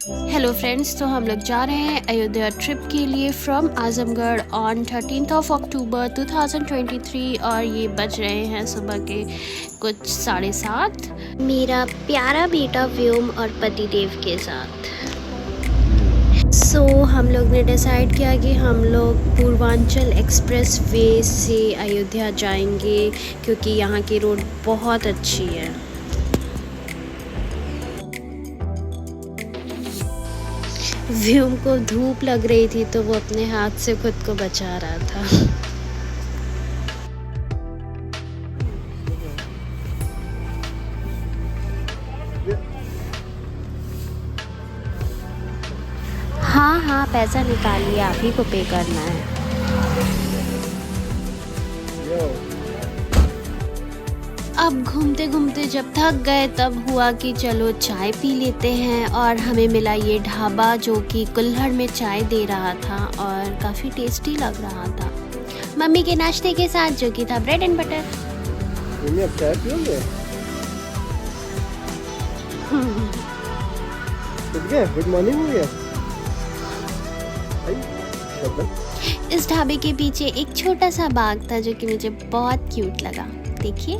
Hello friends, तो हम लोग जा रहे हैं अयोध्या ट्रिप के लिए फ्रॉम आजमगढ़ ऑन 13 अक्टूबर 2023 और ये बज रहे हैं सुबह के कुछ 7:30। मेरा प्यारा बेटा व्योम और पतिदेव के साथ। हम लोग ने डिसाइड किया कि हम लोग पूर्वांचल एक्सप्रेस वे से अयोध्या जाएंगे क्योंकि यहाँ की रोड बहुत अच्छी है। व्योम को धूप लग रही थी तो वो अपने हाथ से खुद को बचा रहा था। हाँ हाँ, पैसा निकालिए, आप ही को पे करना है। अब घूमते घूमते जब थक गए तब हुआ कि चलो चाय पी लेते हैं और हमें मिला ये ढाबा जो कि कुल्हड़ में चाय दे रहा था और काफ़ी टेस्टी लग रहा था, मम्मी के नाश्ते के साथ जो कि था ब्रेड एंड बटर। अब चाय पियोगे? गुड मॉर्निंग हो गया। इस ढाबे के पीछे एक छोटा सा बाग था जो कि मुझे बहुत क्यूट लगा। देखिए,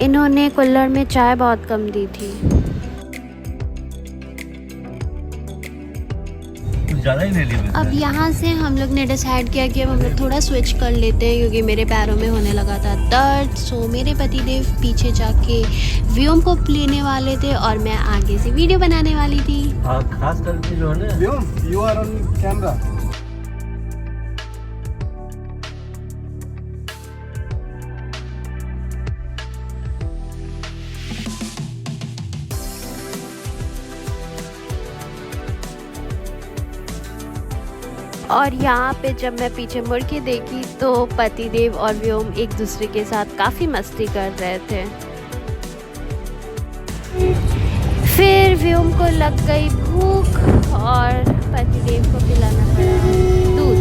इन्होंने कुल्हड़ में चाय बहुत कम दी थी। ज़्यादा ही नहीं ली। अब यहाँ से हम लोग ने डिसाइड किया कि अब हम लोग थोड़ा स्विच कर लेते हैं क्योंकि मेरे पैरों में होने लगा था दर्द। सो मेरे पतिदेव पीछे जाके व्योम को लेने वाले थे और मैं आगे से वीडियो बनाने वाली थी। खास करके जो है ना, व्योम, यू आर ऑन कैमरा। और यहाँ पे जब मैं पीछे मुड़ के देखी तो पतिदेव और व्योम एक दूसरे के साथ काफ़ी मस्ती कर रहे थे। फिर व्योम को लग गई भूख और पतिदेव को पिलाना पड़ा दूध।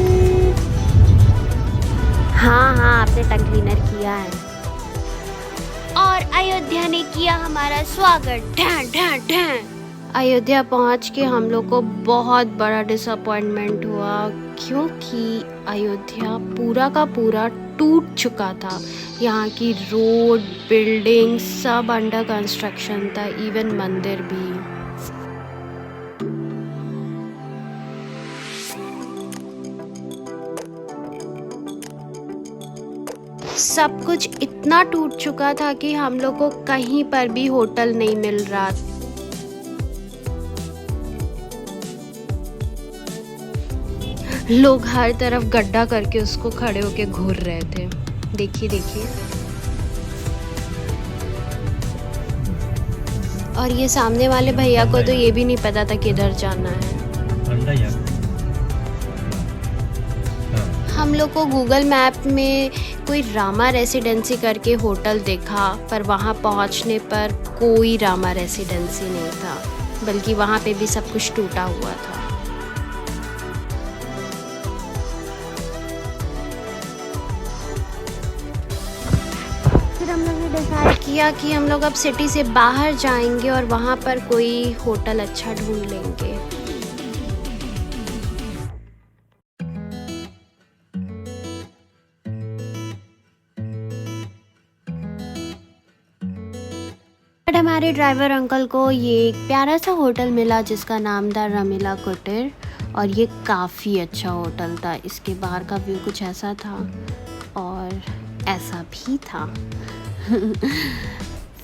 हाँ हाँ, आपने टंग क्लीनर किया है। और अयोध्या ने किया हमारा स्वागत। ढं ढं ढं। अयोध्या पहुंच के हम लोग को बहुत बड़ा डिसअपॉइंटमेंट हुआ क्योंकि अयोध्या पूरा का पूरा टूट चुका था। यहाँ की रोड, बिल्डिंग सब अंडर कंस्ट्रक्शन था, इवन मंदिर भी। सब कुछ इतना टूट चुका था कि हम लोग को कहीं पर भी होटल नहीं मिल रहा। लोग हर तरफ गड्ढा करके उसको खड़े होके घूर रहे थे। देखिए देखिए, और ये सामने वाले भैया को तो ये भी नहीं पता था किधर जाना है। हम लोग को गूगल मैप में कोई रामा रेसिडेंसी करके होटल देखा, पर वहाँ पहुँचने पर कोई रामा रेसिडेंसी नहीं था, बल्कि वहाँ पे भी सब कुछ टूटा हुआ था। हम लोग ने डिसाइड किया कि हम लोग अब सिटी से बाहर जाएंगे और वहाँ पर कोई होटल अच्छा ढूंढ लेंगे। बट हमारे ड्राइवर अंकल को ये एक प्यारा सा होटल मिला जिसका नाम था रमीला कुटीर और ये काफ़ी अच्छा होटल था। इसके बाहर का व्यू कुछ ऐसा था और ऐसा भी था।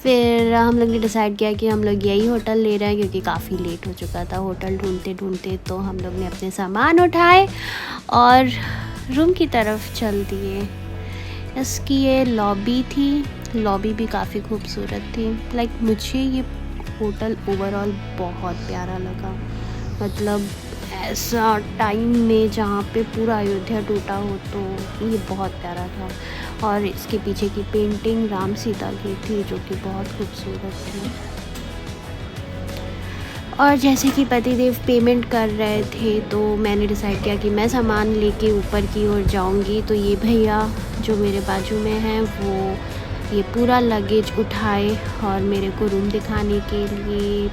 फिर हम लोग ने डिसाइड किया कि हम लोग यही होटल ले रहे हैं क्योंकि काफ़ी लेट हो चुका था होटल ढूंढते ढूंढते। तो हम लोग ने अपने सामान उठाए और रूम की तरफ चल दिए। इसकी ये लॉबी थी, लॉबी भी काफ़ी खूबसूरत थी। लाइक मुझे ये होटल ओवरऑल बहुत प्यारा लगा। मतलब ऐसा टाइम में जहाँ पे पूरा अयोध्या टूटा हो तो ये बहुत प्यारा था। और इसके पीछे की पेंटिंग राम सीता की थी जो कि बहुत खूबसूरत थी। और जैसे कि पतिदेव पेमेंट कर रहे थे तो मैंने डिसाइड किया कि मैं सामान लेके ऊपर की ओर जाऊंगी। तो ये भैया जो मेरे बाजू में हैं वो ये पूरा लगेज उठाए और मेरे को रूम दिखाने के लिए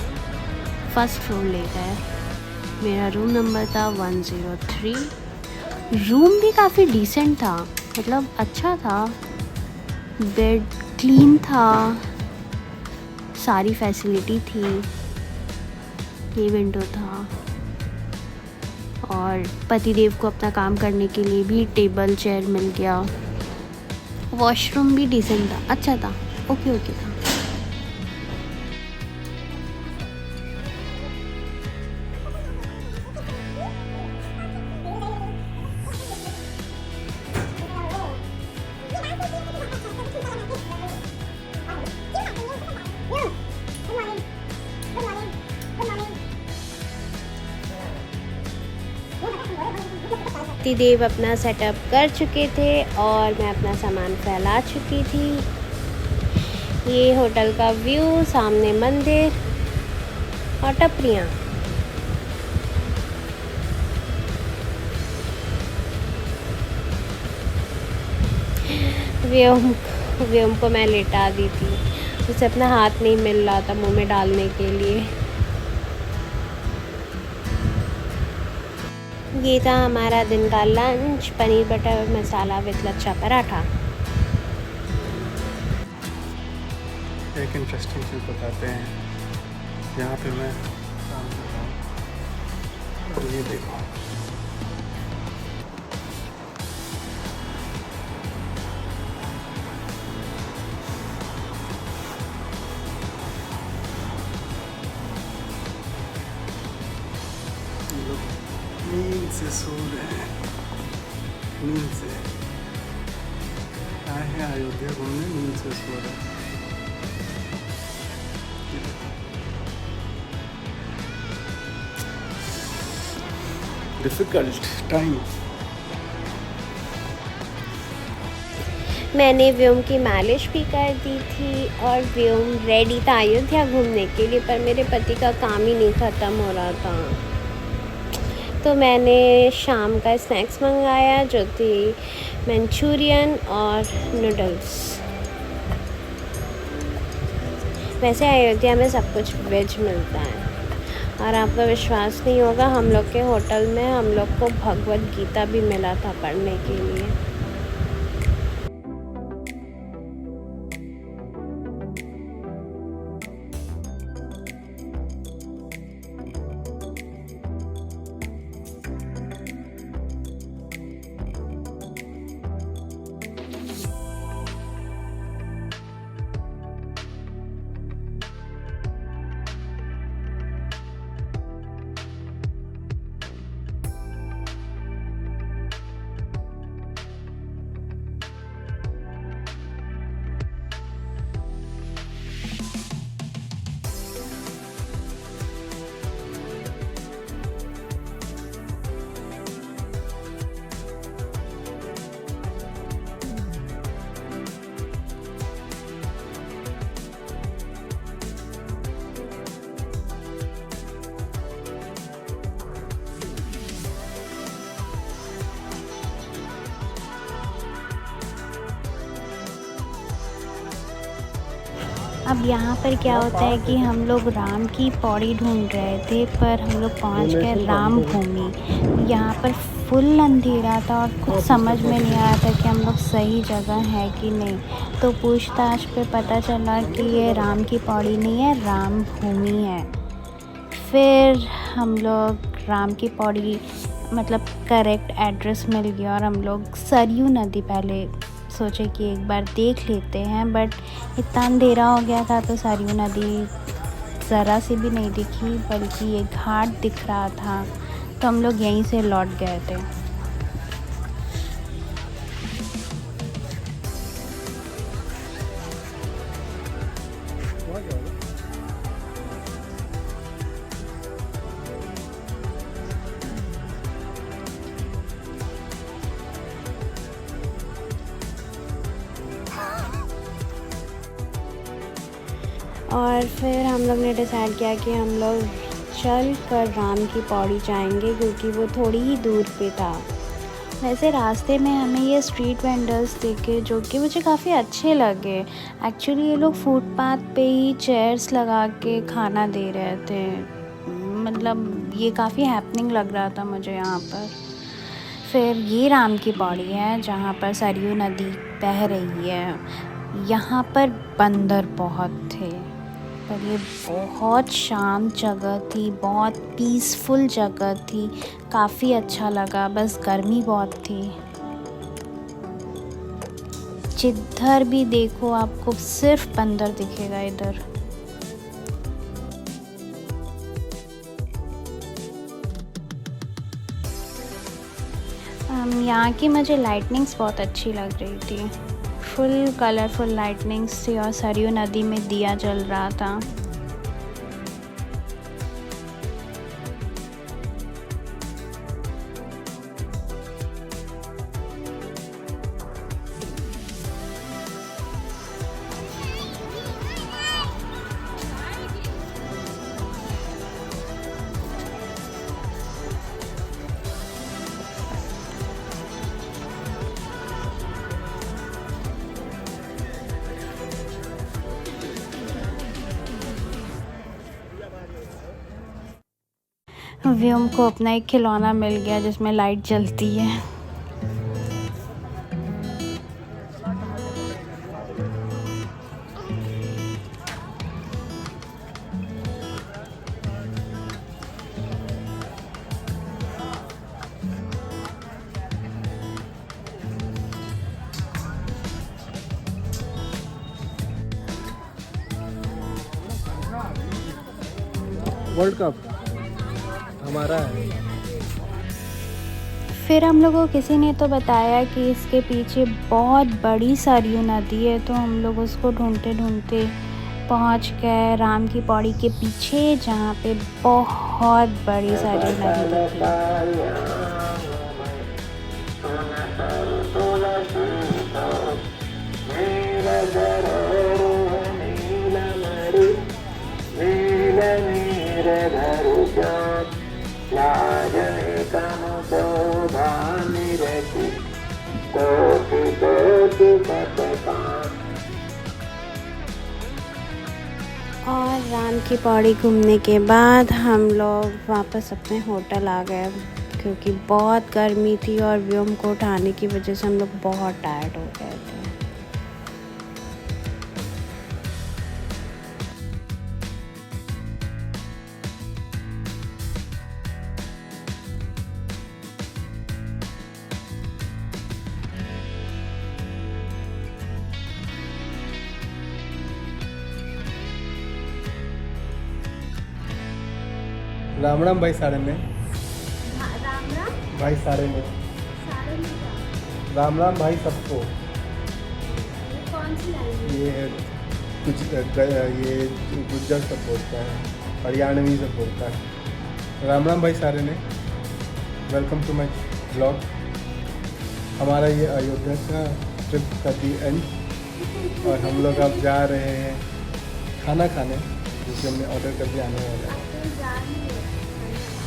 फर्स्ट फ्लोर ले गए। मेरा रूम नंबर था 103। रूम भी काफ़ी डिसेंट था, मतलब अच्छा था। बेड क्लीन था, सारी फैसिलिटी थी। ये विंडो था और पतिदेव को अपना काम करने के लिए भी टेबल चेयर मिल गया। वॉशरूम भी डिसेंट था, अच्छा था, ओके था। पतिदेव अपना सेटअप कर चुके थे और मैं अपना सामान फैला चुकी थी। ये होटल का व्यू, सामने मंदिर और टपरियाँ। व्योम को मैं लेटा दी थी, उसे अपना हाथ नहीं मिल रहा था मुंह में डालने के लिए। ये था हमारा दिन का lunch, paneer butter masala with lachha paratha. एक इंटरेस्टिंग चीज़ बताते हैं, यहाँ पे मैं काम कर रहा हूँ और ये देखो, नींद से सो रहे हैं, नींद से आए हैं अयोध्या घूमने, नींद से सो रहे हैं। Difficult time. मैंने व्योम की मालिश भी कर दी थी और व्योम रेडी था अयोध्या घूमने के लिए, पर मेरे पति का काम ही नहीं ख़त्म हो रहा था। तो मैंने शाम का स्नैक्स मंगाया जो थी मंचूरियन और नूडल्स। वैसे अयोध्या में सब कुछ वेज मिलता है और आपका विश्वास नहीं होगा, हम लोग के होटल में हम लोग को भगवद गीता भी मिला था पढ़ने के लिए। अब यहाँ पर क्या होता है कि हम लोग राम की पौड़ी ढूंढ रहे थे, पर हम लोग पहुँच गए राम भूमि। यहाँ पर फुल अंधेरा था और कुछ समझ में नहीं आ रहा था कि हम लोग सही जगह है कि नहीं। तो पूछताछ पे पता चला कि ये राम की पौड़ी नहीं है, राम भूमि है। फिर हम लोग राम की पौड़ी मतलब करेक्ट एड्रेस मिल गया और हम लोग सरयू नदी पहले सोचे कि एक बार देख लेते हैं, बट इतना अंधेरा हो गया था तो सरयू नदी ज़रा सी भी नहीं दिखी, बल्कि ये घाट दिख रहा था। तो हम लोग यहीं से लौट गए थे। और फिर हम लोग ने डिसाइड किया कि हम लोग चल कर राम की पौड़ी जाएंगे, क्योंकि वो थोड़ी ही दूर पे था वैसे रास्ते में हमें ये स्ट्रीट वेंडर्स देखे जो कि मुझे काफ़ी अच्छे लगे। एक्चुअली ये लोग फुटपाथ पे ही चेयर्स लगा के खाना दे रहे थे। मतलब ये काफ़ी हैपनिंग लग रहा था मुझे यहाँ पर। फिर ये राम की पौड़ी है जहाँ पर सरयू नदी बह रही है। यहाँ पर बंदर बहुत थे, पर ये बहुत शांत जगह थी, बहुत पीसफुल जगह थी, काफ़ी अच्छा लगा। बस गर्मी बहुत थी। जिधर भी देखो आपको सिर्फ बंदर दिखेगा इधर। यहाँ की मुझे लाइटनिंग्स बहुत अच्छी लग रही थी। फुल कलरफुल लाइटनिंग्स थी और सरयू नदी में दिया जल रहा था। व्योम को अपना एक खिलौना मिल गया जिसमें लाइट जलती है। वर्ल्ड कप हमारा है। फिर हम लोगों को किसी ने तो बताया कि इसके पीछे बहुत बड़ी सरयू नदी है, तो हम लोग उसको ढूंढते ढूंढते पहुंच गए राम की पौड़ी के पीछे जहाँ पे बहुत बड़ी सरयू नदी थी। और राम की पौड़ी घूमने के बाद हम लोग वापस अपने होटल आ गए क्योंकि बहुत गर्मी थी और व्योम को उठाने की वजह से हम लोग बहुत टायर्ड हो गए थे। राम राम भाई सारे में। राम राम भाई सारे में। राम राम भाई सबको। कौन सी लाइन? ये कुछ ये गुज्जर सब बोलता है, हरियाणवी सब बोलता है। राम राम भाई सारे ने। Welcome to my blog. हमारा ये अयोध्या का ट्रिप का दी एंड और हम लोग अब जा रहे हैं खाना खाने, जिसे हमने ऑर्डर कर दिया आने वाला है।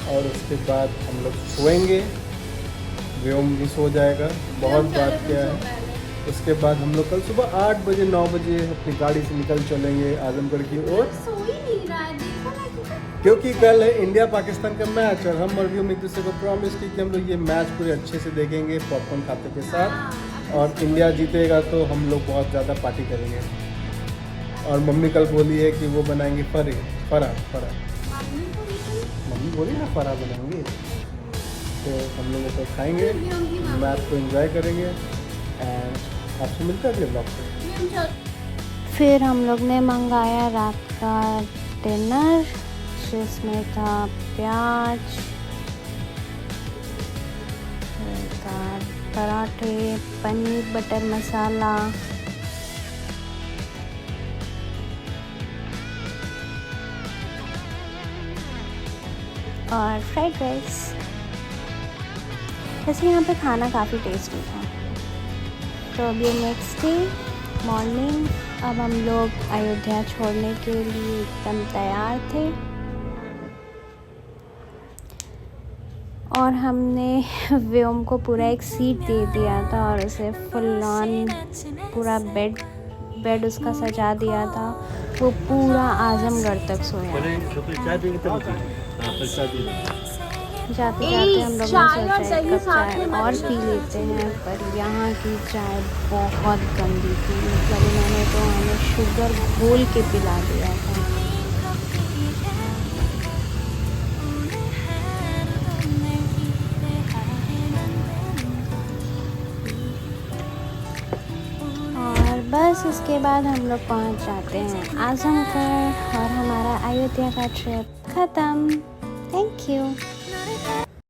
और उसके बाद हम लोग सोएंगे, व्योम भी सो जाएगा। बहुत बात किया है। उसके बाद हम लोग कल सुबह 8 बजे 9 बजे अपनी गाड़ी से निकल चलेंगे आजमगढ़ की ओर, क्योंकि कल है इंडिया पाकिस्तान का मैच और हम और व्योम एक दूसरे को प्रॉमिस की कि हम लोग ये मैच पूरे अच्छे से देखेंगे पॉपकॉर्न खाते के साथ, और इंडिया जीतेगा तो हम लोग बहुत ज़्यादा पार्टी करेंगे। और मम्मी कल बोली है कि वो बनाएंगे फरा मम्मी बोली ना फरा बनाएंगे, तो हम लोग तो खाएंगे, मैच को एंजॉय करेंगे। एंड आपसे मिलता है अगले ब्लॉग पे। फिर हम लोग ने मंगाया रात का डिनर जिसमें था प्याज, पराठे, पनीर बटर मसाला और फ्राइड राइस। वैसे यहाँ पे खाना काफ़ी टेस्टी था। तो अभी नेक्स्ट डे मॉर्निंग, अब हम लोग अयोध्या छोड़ने के लिए एकदम तैयार थे और हमने व्योम को पूरा एक सीट दे दिया था और उसे फुल ऑन पूरा बेड उसका सजा दिया था। वो पूरा आजमगढ़ तक सोया। जाते जाते हम लोग ने सोचा एक कप चाय और पी लेते हैं, पर यहाँ की चाय बहुत गंदी थी। मतलब उन्होंने तो हमें शुगर घोल के पिला दिया था। और बस उसके बाद हम लोग पहुँच जाते हैं आजमगढ़ और हमारा अयोध्या का ट्रिप ख़त्म। Thank you.